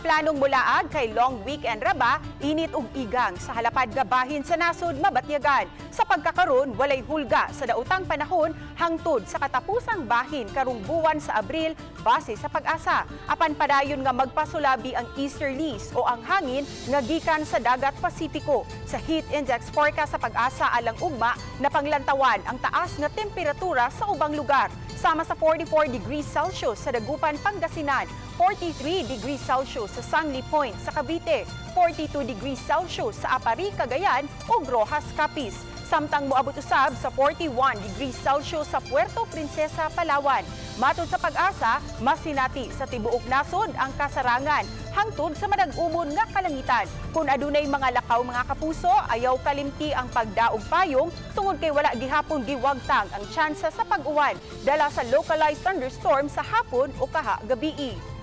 planong mulaag kay long weekend raba, init ug igang sa halapad nga bahin sa nasod mabatyagan. Sa pagkakaron, walay hulga sa daotang panahon hangtod sa katapusang bahin karong buwan sa Abril base sa pag-asa. Apan padayon nga magpasulabi ang easterlies o ang hangin nga gikan sa dagat Pasipiko. Sa heat index forecast sa pag-asa alang ugma na panglantawan ang taas nga temperatura sa ubang lugar. Sama sa 44 degrees Celsius sa Dagupan, Pangasinan, 43 degrees Celsius sa Sangli Point sa Cavite, 42 degrees Celsius sa Apari, Cagayan ug Rojas, Capiz. Samtang moabot usab sa 41 degrees Celsius sa Puerto Princesa, Palawan. Matod sa pag-asa, masinati sa tibuok nasod ang kasarangan hangtod sa madag-umon nga kalangitan. Kung adunay mga lakaw mga kapuso, ayaw kalimti ang pagdaog payong tungod kay wala gihapon giwagtang ang tsansa sa pag-uwan dala sa localized thunderstorm sa hapon o kaha gabii.